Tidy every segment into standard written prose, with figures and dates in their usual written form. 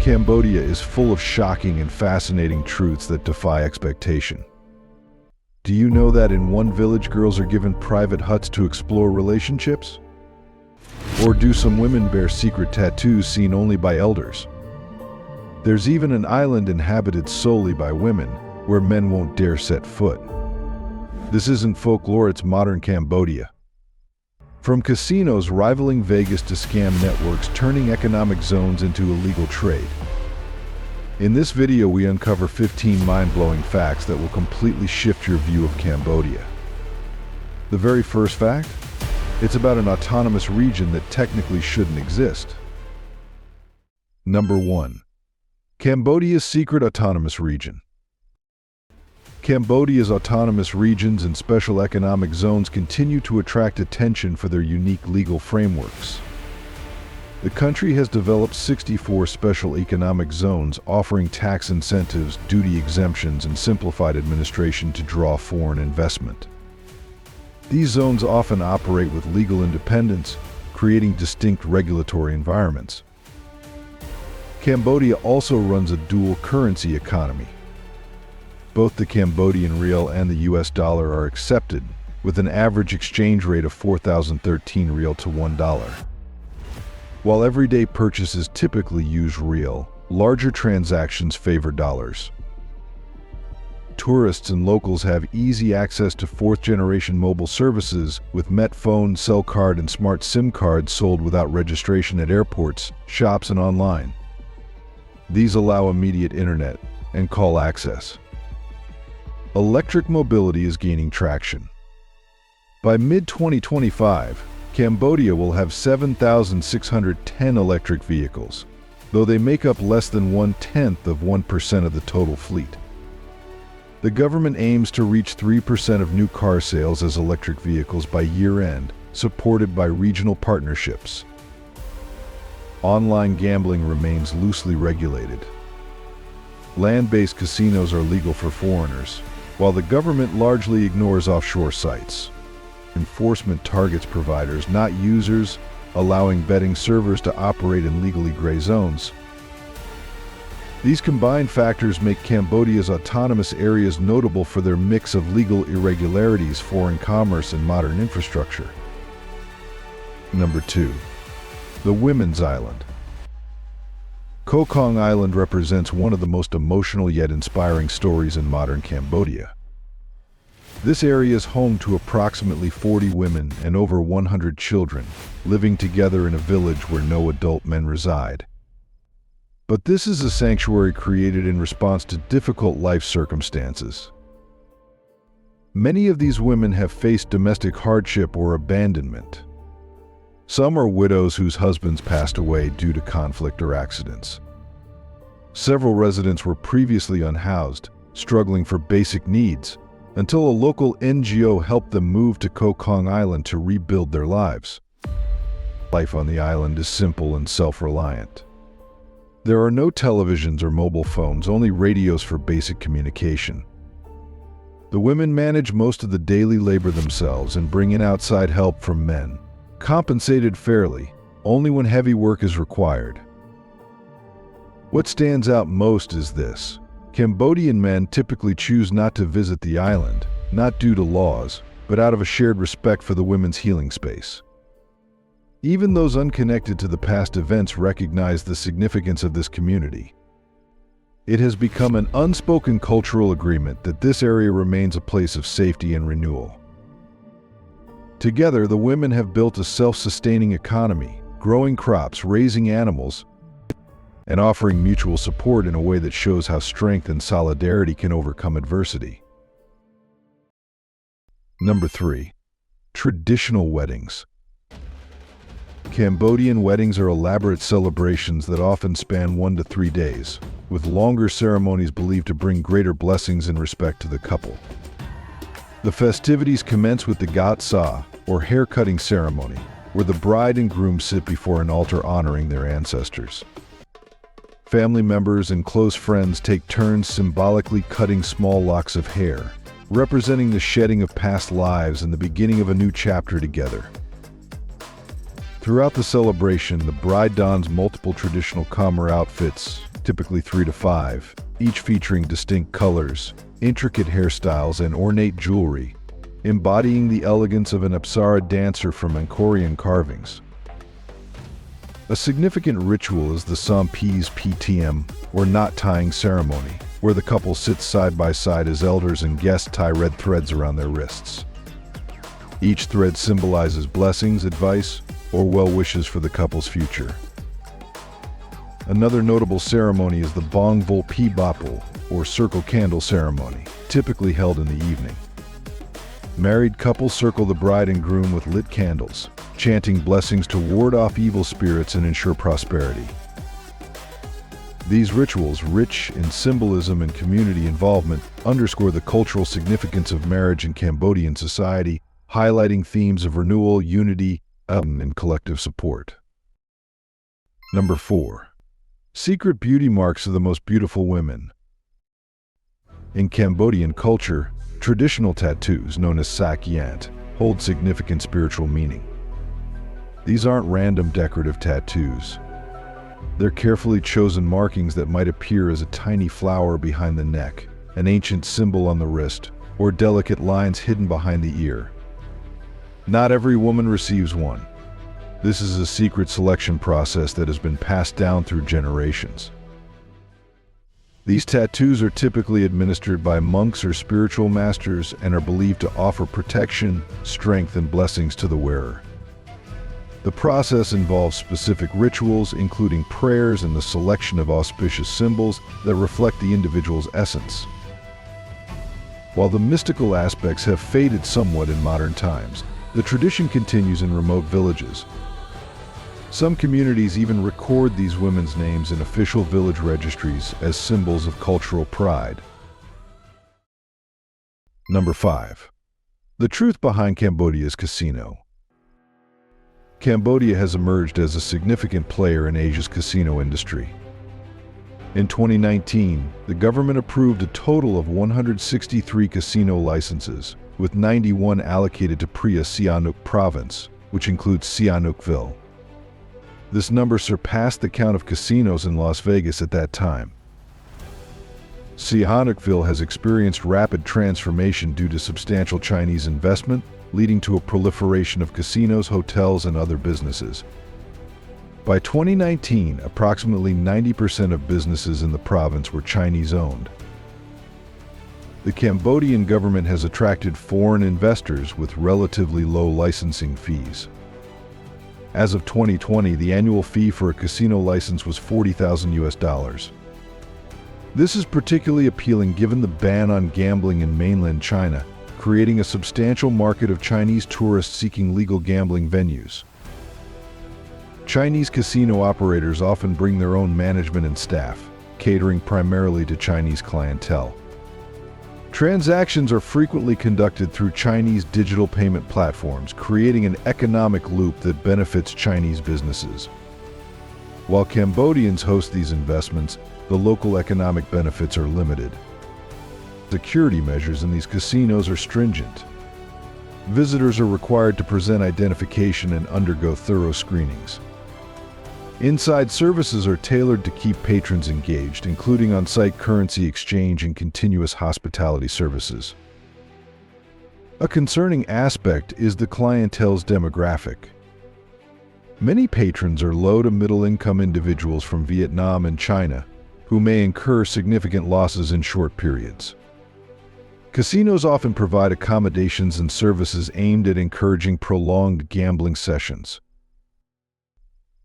Cambodia is full of shocking and fascinating truths that defy expectation. Do you know that in one village girls are given private huts to explore relationships? Or do some women bear secret tattoos seen only by elders? There's even an island inhabited solely by women, where men won't dare set foot. This isn't folklore, it's modern Cambodia. From casinos rivaling Vegas to scam networks turning economic zones into illegal trade. In this video, we uncover 15 mind-blowing facts that will completely shift your view of Cambodia. The very first fact? It's about an autonomous region that technically shouldn't exist. Number 1. Cambodia's secret autonomous region. Cambodia's autonomous regions and special economic zones continue to attract attention for their unique legal frameworks. The country has developed 64 special economic zones offering tax incentives, duty exemptions, and simplified administration to draw foreign investment. These zones often operate with legal independence, creating distinct regulatory environments. Cambodia also runs a dual currency economy. Both the Cambodian riel and the US dollar are accepted, with an average exchange rate of 4,013 riel to $1. While everyday purchases typically use riel, larger transactions favor dollars. Tourists and locals have easy access to fourth-generation mobile services with Met phone, cell card, and smart SIM cards sold without registration at airports, shops, and online. These allow immediate internet and call access. Electric mobility is gaining traction. By mid-2025, Cambodia will have 7,610 electric vehicles, though they make up less than 0.1% of the total fleet. The government aims to reach 3% of new car sales as electric vehicles by year-end, supported by regional partnerships. Online gambling remains loosely regulated. Land-based casinos are legal for foreigners, while the government largely ignores offshore sites. Enforcement targets providers, not users, allowing betting servers to operate in legally gray zones. These combined factors make Cambodia's autonomous areas notable for their mix of legal irregularities, foreign commerce, and modern infrastructure. Number 2. The Women's Island. Kreung Island represents one of the most emotional yet inspiring stories in modern Cambodia. This area is home to approximately 40 women and over 100 children, living together in a village where no adult men reside. But this is a sanctuary created in response to difficult life circumstances. Many of these women have faced domestic hardship or abandonment. Some are widows whose husbands passed away due to conflict or accidents. Several residents were previously unhoused, struggling for basic needs, until a local NGO helped them move to Kreung Island to rebuild their lives. Life on the island is simple and self-reliant. There are no televisions or mobile phones, only radios for basic communication. The women manage most of the daily labor themselves and bring in outside help from men, compensated fairly, only when heavy work is required. What stands out most is this: Cambodian men typically choose not to visit the island, not due to laws, but out of a shared respect for the women's healing space. Even those unconnected to the past events recognize the significance of this community. It has become an unspoken cultural agreement that this area remains a place of safety and renewal. Together, the women have built a self-sustaining economy, growing crops, raising animals, and offering mutual support in a way that shows how strength and solidarity can overcome adversity. Number 3. Traditional weddings. Cambodian weddings are elaborate celebrations that often span 1 to 3 days, with longer ceremonies believed to bring greater blessings and respect to the couple. The festivities commence with the Gat Sa, or hair-cutting ceremony, where the bride and groom sit before an altar honoring their ancestors. Family members and close friends take turns symbolically cutting small locks of hair, representing the shedding of past lives and the beginning of a new chapter together. Throughout the celebration, the bride dons multiple traditional Khmer outfits, typically 3 to 5, each featuring distinct colors, intricate hairstyles, and ornate jewelry, embodying the elegance of an Apsara dancer from Angkorian carvings. A significant ritual is the Sampi's PTM, or knot tying ceremony, where the couple sits side by side as elders and guests tie red threads around their wrists. Each thread symbolizes blessings, advice, or well wishes for the couple's future. Another notable ceremony is the Bongvol Pi Bapul, or circle candle ceremony, typically held in the evening. Married couples circle the bride and groom with lit candles, chanting blessings to ward off evil spirits and ensure prosperity. These rituals, rich in symbolism and community involvement, underscore the cultural significance of marriage in Cambodian society, highlighting themes of renewal, unity, and collective support. Number 4. Secret beauty marks of the most beautiful women. In Cambodian culture, traditional tattoos, known as sak yant, hold significant spiritual meaning. These aren't random decorative tattoos. They're carefully chosen markings that might appear as a tiny flower behind the neck, an ancient symbol on the wrist, or delicate lines hidden behind the ear. Not every woman receives one. This is a secret selection process that has been passed down through generations. These tattoos are typically administered by monks or spiritual masters and are believed to offer protection, strength, and blessings to the wearer. The process involves specific rituals, including prayers and the selection of auspicious symbols that reflect the individual's essence. While the mystical aspects have faded somewhat in modern times, the tradition continues in remote villages. Some communities even record these women's names in official village registries as symbols of cultural pride. Number 5. The truth behind Cambodia's casino. Cambodia has emerged as a significant player in Asia's casino industry. In 2019, the government approved a total of 163 casino licenses, with 91 allocated to Pria Sihanouk province, which includes Sihanoukville. This number surpassed the count of casinos in Las Vegas at that time. Sihanoukville has experienced rapid transformation due to substantial Chinese investment, leading to a proliferation of casinos, hotels, and other businesses. By 2019, approximately 90% of businesses in the province were Chinese-owned. The Cambodian government has attracted foreign investors with relatively low licensing fees. As of 2020, the annual fee for a casino license was $40,000. This is particularly appealing given the ban on gambling in mainland China, creating a substantial market of Chinese tourists seeking legal gambling venues. Chinese casino operators often bring their own management and staff, catering primarily to Chinese clientele. Transactions are frequently conducted through Chinese digital payment platforms, creating an economic loop that benefits Chinese businesses. While Cambodians host these investments, the local economic benefits are limited. Security measures in these casinos are stringent. Visitors are required to present identification and undergo thorough screenings. Inside services are tailored to keep patrons engaged, including on-site currency exchange and continuous hospitality services. A concerning aspect is the clientele's demographic. Many patrons are low to middle-income individuals from Vietnam and China, who may incur significant losses in short periods. Casinos often provide accommodations and services aimed at encouraging prolonged gambling sessions.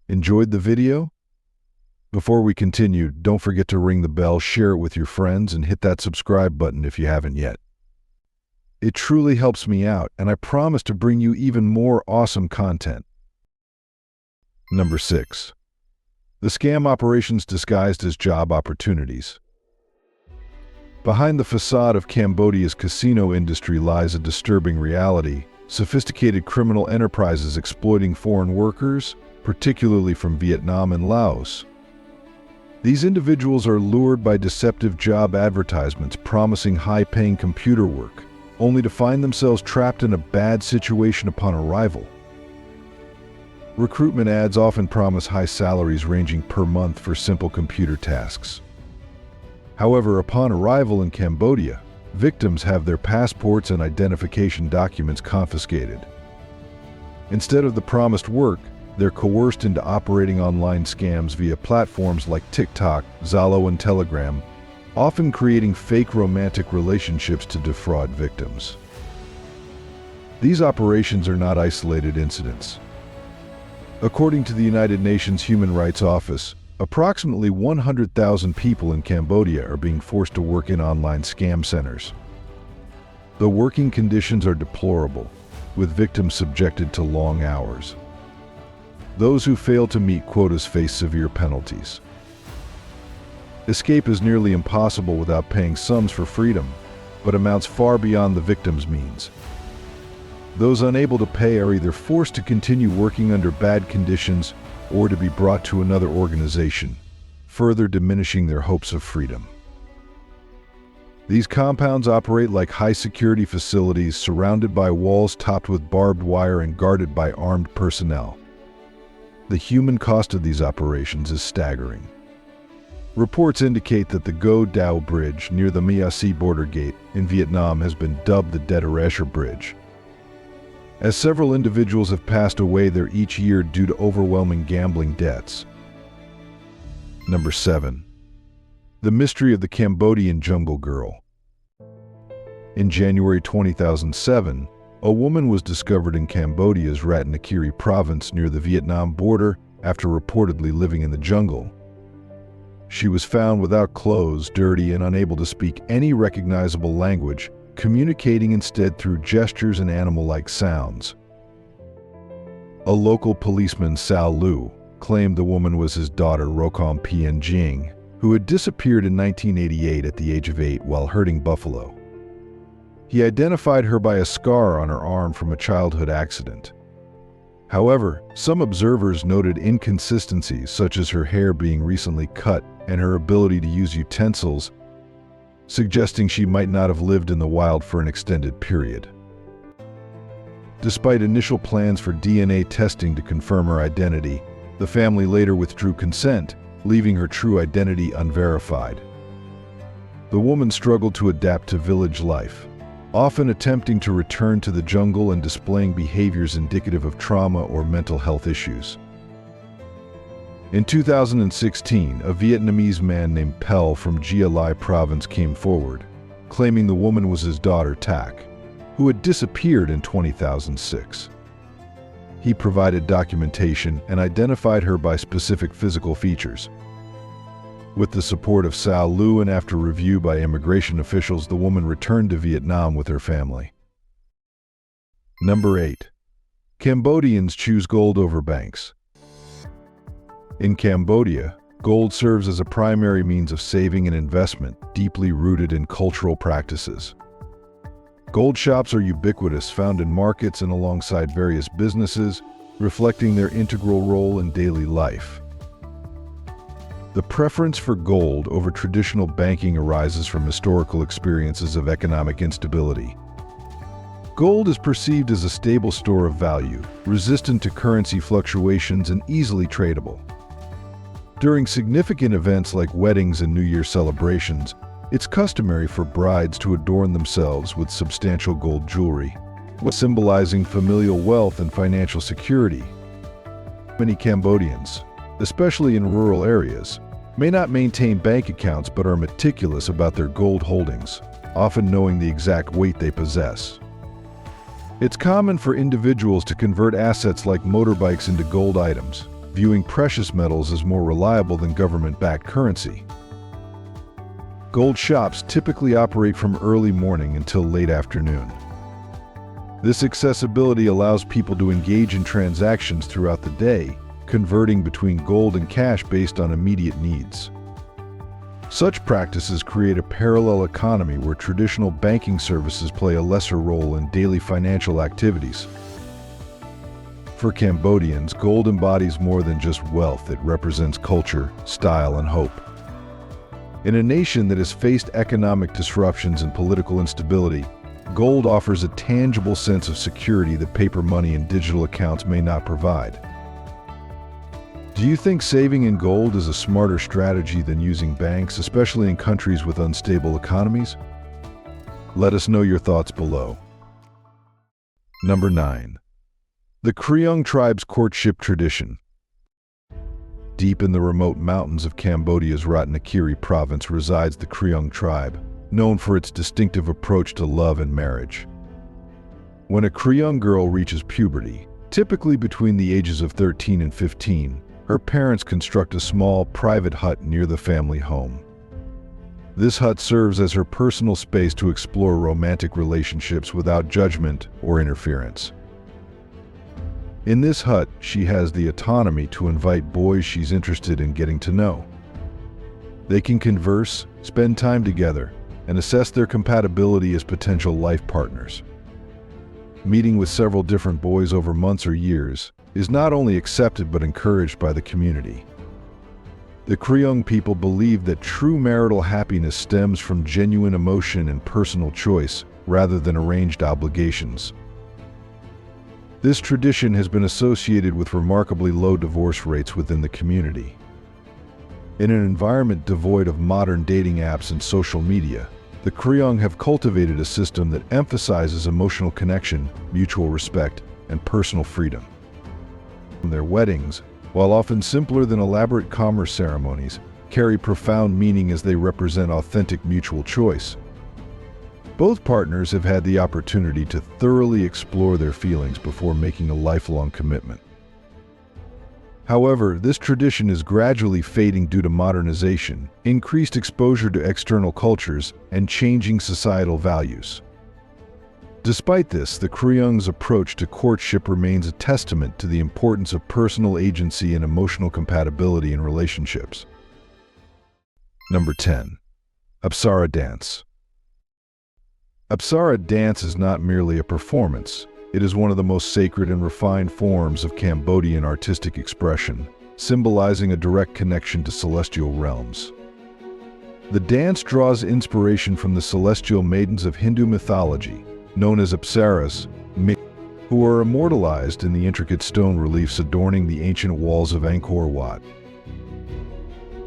Enjoyed the video? Before we continue, don't forget to ring the bell, share it with your friends, and hit that subscribe button if you haven't yet. It truly helps me out, and I promise to bring you even more awesome content. Number 6. The scam operations disguised as job opportunities. Behind the facade of Cambodia's casino industry lies a disturbing reality: sophisticated criminal enterprises exploiting foreign workers, particularly from Vietnam and Laos. These individuals are lured by deceptive job advertisements promising high-paying computer work, only to find themselves trapped in a bad situation upon arrival. Recruitment ads often promise high salaries ranging per month for simple computer tasks. However, upon arrival in Cambodia, victims have their passports and identification documents confiscated. Instead of the promised work, they're coerced into operating online scams via platforms like TikTok, Zalo, and Telegram, often creating fake romantic relationships to defraud victims. These operations are not isolated incidents. According to the United Nations Human Rights Office, approximately 100,000 people in Cambodia are being forced to work in online scam centers. The working conditions are deplorable, with victims subjected to long hours. Those who fail to meet quotas face severe penalties. Escape is nearly impossible without paying sums for freedom, but amounts far beyond the victim's means. Those unable to pay are either forced to continue working under bad conditions or to be brought to another organization, further diminishing their hopes of freedom. These compounds operate like high-security facilities surrounded by walls topped with barbed wire and guarded by armed personnel. The human cost of these operations is staggering. Reports indicate that the Go Dao Bridge near the Mia Si border gate in Vietnam has been dubbed the Dead Erasure Bridge, as several individuals have passed away there each year due to overwhelming gambling debts. Number 7. The Mystery of the Cambodian Jungle Girl. In January 2007, a woman was discovered in Cambodia's Ratanakiri province near the Vietnam border after reportedly living in the jungle. She was found without clothes, dirty, and unable to speak any recognizable language, communicating instead through gestures and animal-like sounds. A local policeman, Sao Lu, claimed the woman was his daughter Rokam Pien Jing, who had disappeared in 1988 at the age of 8 while herding buffalo. He identified her by a scar on her arm from a childhood accident. However, some observers noted inconsistencies such as her hair being recently cut and her ability to use utensils, suggesting she might not have lived in the wild for an extended period. Despite initial plans for DNA testing to confirm her identity, the family later withdrew consent, leaving her true identity unverified. The woman struggled to adapt to village life, often attempting to return to the jungle and displaying behaviors indicative of trauma or mental health issues. In 2016, a Vietnamese man named Pel from Gia Lai province came forward, claiming the woman was his daughter Tak, who had disappeared in 2006. He provided documentation and identified her by specific physical features. With the support of Sao Lu and after review by immigration officials, the woman returned to Vietnam with her family. Number 8. Cambodians choose gold over banks. In Cambodia, gold serves as a primary means of saving and investment, deeply rooted in cultural practices. Gold shops are ubiquitous, found in markets and alongside various businesses, reflecting their integral role in daily life. The preference for gold over traditional banking arises from historical experiences of economic instability. Gold is perceived as a stable store of value, resistant to currency fluctuations and easily tradable. During significant events like weddings and New Year celebrations, it's customary for brides to adorn themselves with substantial gold jewelry, symbolizing familial wealth and financial security. Many Cambodians, especially in rural areas, may not maintain bank accounts but are meticulous about their gold holdings, often knowing the exact weight they possess. It's common for individuals to convert assets like motorbikes into gold items, viewing precious metals as more reliable than government-backed currency. Gold shops typically operate from early morning until late afternoon. This accessibility allows people to engage in transactions throughout the day, converting between gold and cash based on immediate needs. Such practices create a parallel economy where traditional banking services play a lesser role in daily financial activities. For Cambodians, gold embodies more than just wealth. It represents culture, style, and hope. In a nation that has faced economic disruptions and political instability, gold offers a tangible sense of security that paper money and digital accounts may not provide. Do you think saving in gold is a smarter strategy than using banks, especially in countries with unstable economies? Let us know your thoughts below. Number 9. The Kreung tribe's courtship tradition. Deep in the remote mountains of Cambodia's Ratnakiri province resides the Kreung tribe, known for its distinctive approach to love and marriage. When a Kreung girl reaches puberty, typically between the ages of 13 and 15, her parents construct a small, private hut near the family home. This hut serves as her personal space to explore romantic relationships without judgment or interference. In this hut, she has the autonomy to invite boys she's interested in getting to know. They can converse, spend time together, and assess their compatibility as potential life partners. Meeting with several different boys over months or years is not only accepted but encouraged by the community. The Kreung people believe that true marital happiness stems from genuine emotion and personal choice rather than arranged obligations. This tradition has been associated with remarkably low divorce rates within the community. In an environment devoid of modern dating apps and social media, the Kreung have cultivated a system that emphasizes emotional connection, mutual respect, and personal freedom. Their weddings, while often simpler than elaborate commerce ceremonies, carry profound meaning as they represent authentic mutual choice. Both partners have had the opportunity to thoroughly explore their feelings before making a lifelong commitment. However, this tradition is gradually fading due to modernization, increased exposure to external cultures, and changing societal values. Despite this, the Kreung's approach to courtship remains a testament to the importance of personal agency and emotional compatibility in relationships. Number 10. Apsara dance. Apsara dance is not merely a performance. It is one of the most sacred and refined forms of Cambodian artistic expression, symbolizing a direct connection to celestial realms. The dance draws inspiration from the celestial maidens of Hindu mythology, known as Apsaras, who are immortalized in the intricate stone reliefs adorning the ancient walls of Angkor Wat.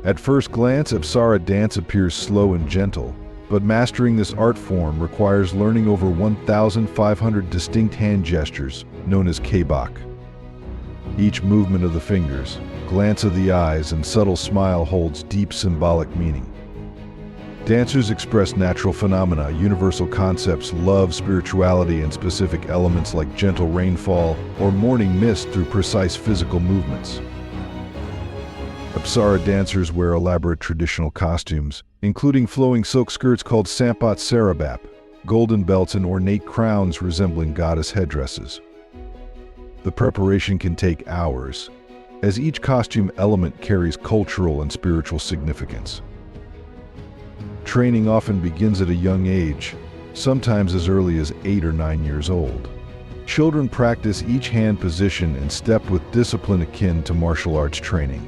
At first glance, Apsara dance appears slow and gentle, but mastering this art form requires learning over 1,500 distinct hand gestures, known as kabak. Each movement of the fingers, glance of the eyes, and subtle smile holds deep symbolic meaning. Dancers express natural phenomena, universal concepts, love, spirituality, and specific elements like gentle rainfall or morning mist through precise physical movements. Apsara dancers wear elaborate traditional costumes, including flowing silk skirts called sampat sarabap, golden belts, and ornate crowns resembling goddess headdresses. The preparation can take hours, as each costume element carries cultural and spiritual significance. Training often begins at a young age, sometimes as early as 8 or 9 years old. Children practice each hand position and step with discipline akin to martial arts training.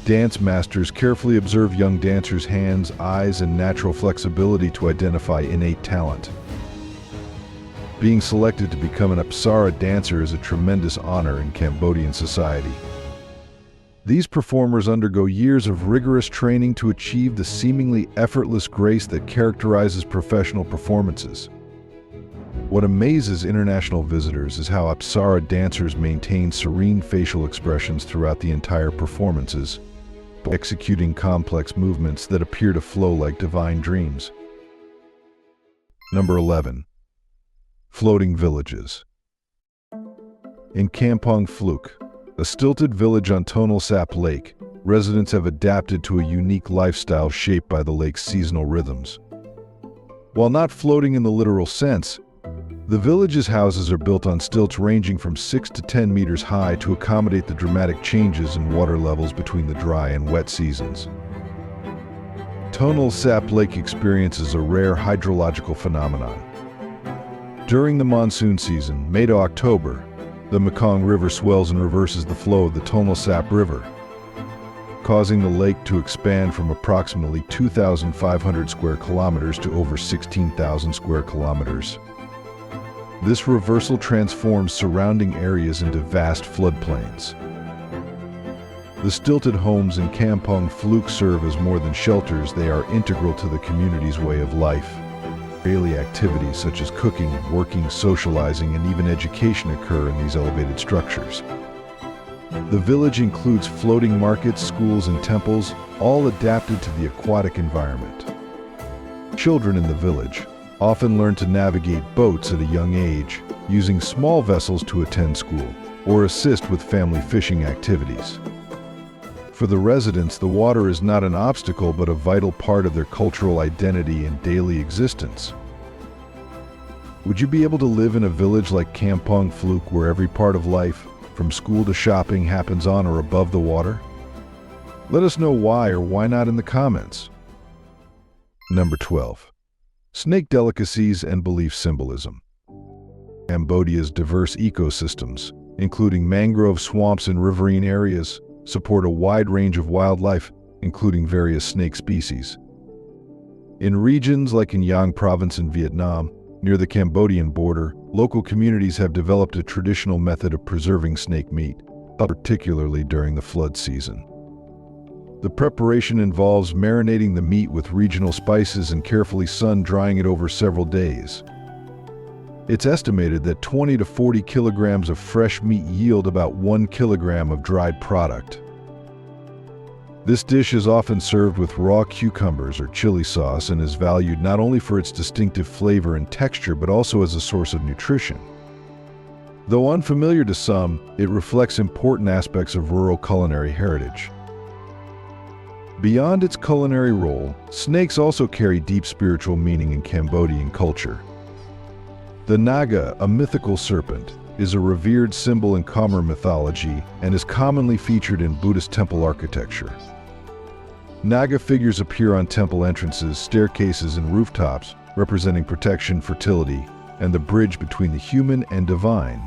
Dance masters carefully observe young dancers' hands, eyes, and natural flexibility to identify innate talent. Being selected to become an Apsara dancer is a tremendous honor in Cambodian society. These performers undergo years of rigorous training to achieve the seemingly effortless grace that characterizes professional performances. What amazes international visitors is how Apsara dancers maintain serene facial expressions throughout the entire performances, executing complex movements that appear to flow like divine dreams. Number 11. Floating villages. In Kampong Phluk, a stilted village on Tonle Sap Lake, residents have adapted to a unique lifestyle shaped by the lake's seasonal rhythms. While not floating in the literal sense, the village's houses are built on stilts ranging from 6 to 10 meters high to accommodate the dramatic changes in water levels between the dry and wet seasons. Tonle Sap Lake experiences a rare hydrological phenomenon. During the monsoon season, May to October, the Mekong River swells and reverses the flow of the Tonle Sap River, causing the lake to expand from approximately 2,500 square kilometers to over 16,000 square kilometers. This reversal transforms surrounding areas into vast floodplains. The stilted homes in Kampong Phuoc serve as more than shelters, they are integral to the community's way of life. Daily activities such as cooking, working, socializing, and even education occur in these elevated structures. The village includes floating markets, schools, and temples, all adapted to the aquatic environment. Children in the village often learn to navigate boats at a young age, using small vessels to attend school or assist with family fishing activities. For the residents, the water is not an obstacle but a vital part of their cultural identity and daily existence. Would you be able to live in a village like Kampong Phuoc where every part of life, from school to shopping, happens on or above the water? Let us know why or why not in the comments. Number 12. Snake delicacies and belief symbolism. Cambodia's diverse ecosystems, including mangrove swamps and riverine areas, support a wide range of wildlife, including various snake species. In regions like in Yang Province in Vietnam, near the Cambodian border, local communities have developed a traditional method of preserving snake meat, particularly during the flood season. The preparation involves marinating the meat with regional spices and carefully sun-drying it over several days. It's estimated that 20 to 40 kilograms of fresh meat yield about 1 kilogram of dried product. This dish is often served with raw cucumbers or chili sauce and is valued not only for its distinctive flavor and texture but also as a source of nutrition. Though unfamiliar to some, it reflects important aspects of rural culinary heritage. Beyond its culinary role, snakes also carry deep spiritual meaning in Cambodian culture. The Naga, a mythical serpent, is a revered symbol in Khmer mythology and is commonly featured in Buddhist temple architecture. Naga figures appear on temple entrances, staircases, and rooftops, representing protection, fertility, and the bridge between the human and divine.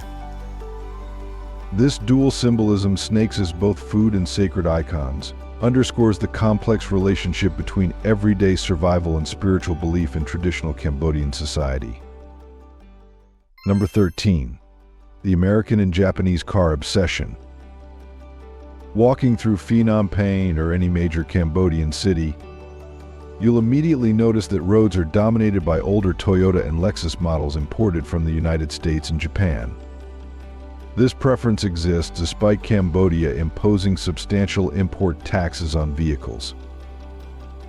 This dual symbolism, snakes as both food and sacred icons, underscores the complex relationship between everyday survival and spiritual belief in traditional Cambodian society. Number 13. The American and Japanese car obsession. Walking through Phnom Penh or any major Cambodian city, you'll immediately notice that roads are dominated by older Toyota and Lexus models imported from the United States and Japan. This preference exists despite Cambodia imposing substantial import taxes on vehicles.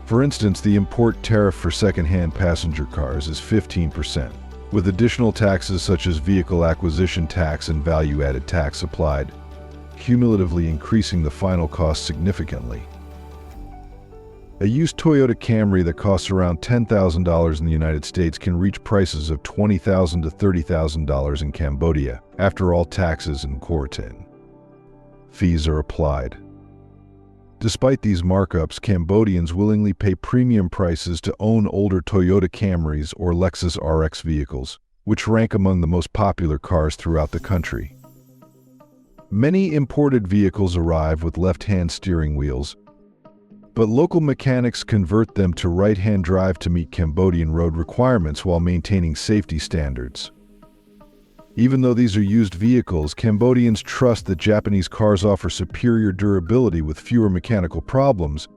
For instance, the import tariff for second-hand passenger cars is 15%. with additional taxes such as vehicle acquisition tax and value-added tax applied, cumulatively increasing the final cost significantly. A used Toyota Camry that costs around $10,000 in the United States can reach prices of $20,000 to $30,000 in Cambodia, after all taxes and quarantine fees are applied. Despite these markups, Cambodians willingly pay premium prices to own older Toyota Camrys or Lexus RX vehicles, which rank among the most popular cars throughout the country. Many imported vehicles arrive with left-hand steering wheels, but local mechanics convert them to right-hand drive to meet Cambodian road requirements while maintaining safety standards. Even though these are used vehicles, Cambodians trust that Japanese cars offer superior durability with fewer mechanical problems,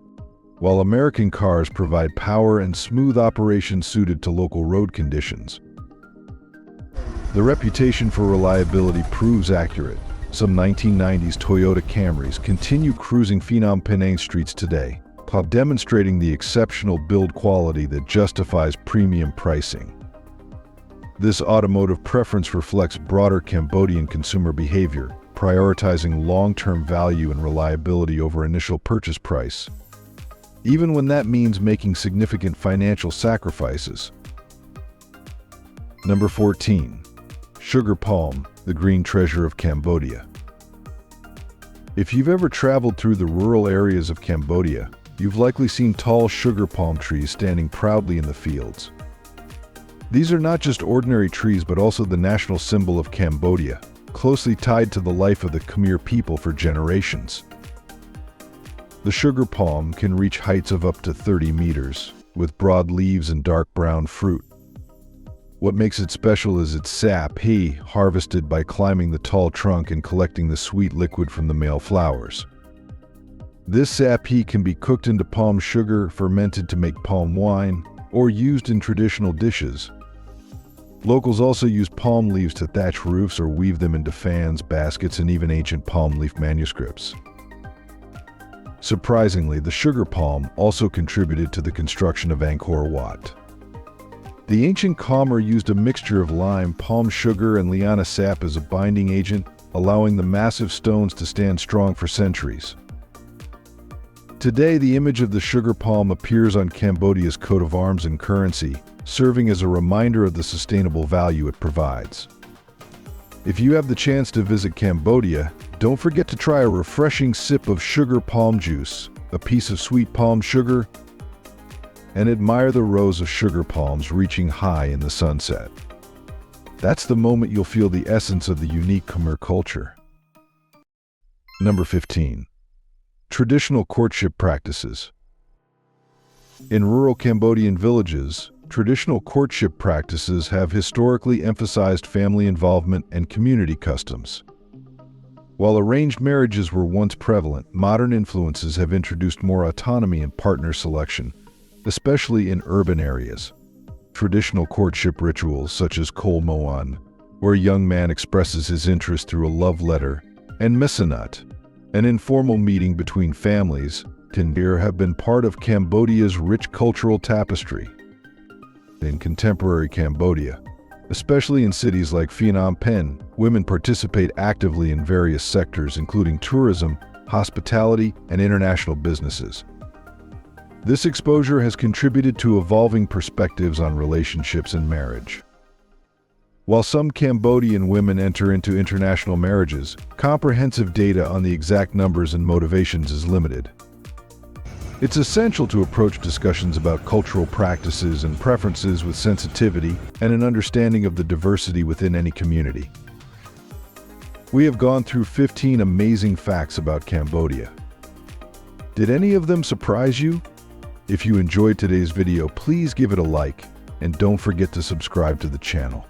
while American cars provide power and smooth operation suited to local road conditions. The reputation for reliability proves accurate. Some 1990s Toyota Camrys continue cruising Phnom Penh streets today, demonstrating the exceptional build quality that justifies premium pricing. This automotive preference reflects broader Cambodian consumer behavior, prioritizing long-term value and reliability over initial purchase price, even when that means making significant financial sacrifices. Number 14. Sugar palm, the green treasure of Cambodia. If you've ever traveled through the rural areas of Cambodia, you've likely seen tall sugar palm trees standing proudly in the fields. These are not just ordinary trees but also the national symbol of Cambodia, closely tied to the life of the Khmer people for generations. The sugar palm can reach heights of up to 30 meters, with broad leaves and dark brown fruit. What makes it special is its sap, harvested by climbing the tall trunk and collecting the sweet liquid from the male flowers. This sap heat can be cooked into palm sugar, fermented to make palm wine, or used in traditional dishes. Locals also use palm leaves to thatch roofs or weave them into fans, baskets, and even ancient palm leaf manuscripts. Surprisingly, the sugar palm also contributed to the construction of Angkor Wat. The ancient Khmer used a mixture of lime, palm sugar, and liana sap as a binding agent, allowing the massive stones to stand strong for centuries. Today, the image of the sugar palm appears on Cambodia's coat of arms and currency, serving as a reminder of the sustainable value it provides. If you have the chance to visit Cambodia, don't forget to try a refreshing sip of sugar palm juice, a piece of sweet palm sugar, and admire the rows of sugar palms reaching high in the sunset. That's the moment you'll feel the essence of the unique Khmer culture. Number 15. Traditional courtship practices. In rural Cambodian villages, traditional courtship practices have historically emphasized family involvement and community customs. While arranged marriages were once prevalent, modern influences have introduced more autonomy in partner selection, especially in urban areas. Traditional courtship rituals such as Kol Moan, where a young man expresses his interest through a love letter, and Misanut, an informal meeting between families, have been part of Cambodia's rich cultural tapestry. In contemporary Cambodia, especially in cities like Phnom Penh, women participate actively in various sectors including tourism, hospitality, and international businesses. This exposure has contributed to evolving perspectives on relationships and marriage. While some Cambodian women enter into international marriages, comprehensive data on the exact numbers and motivations is limited. It's essential to approach discussions about cultural practices and preferences with sensitivity and an understanding of the diversity within any community. We have gone through 15 amazing facts about Cambodia. Did any of them surprise you? If you enjoyed today's video, please give it a like and don't forget to subscribe to the channel.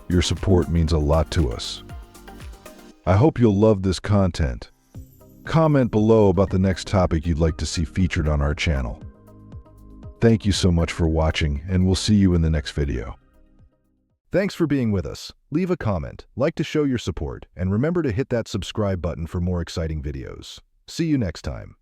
Your support means a lot to us. I hope you'll love this content. Comment below about the next topic you'd like to see featured on our channel. Thank you so much for watching, and we'll see you in the next video. Thanks for being with us. Leave a comment, like to show your support, and remember to hit that subscribe button for more exciting videos. See you next time.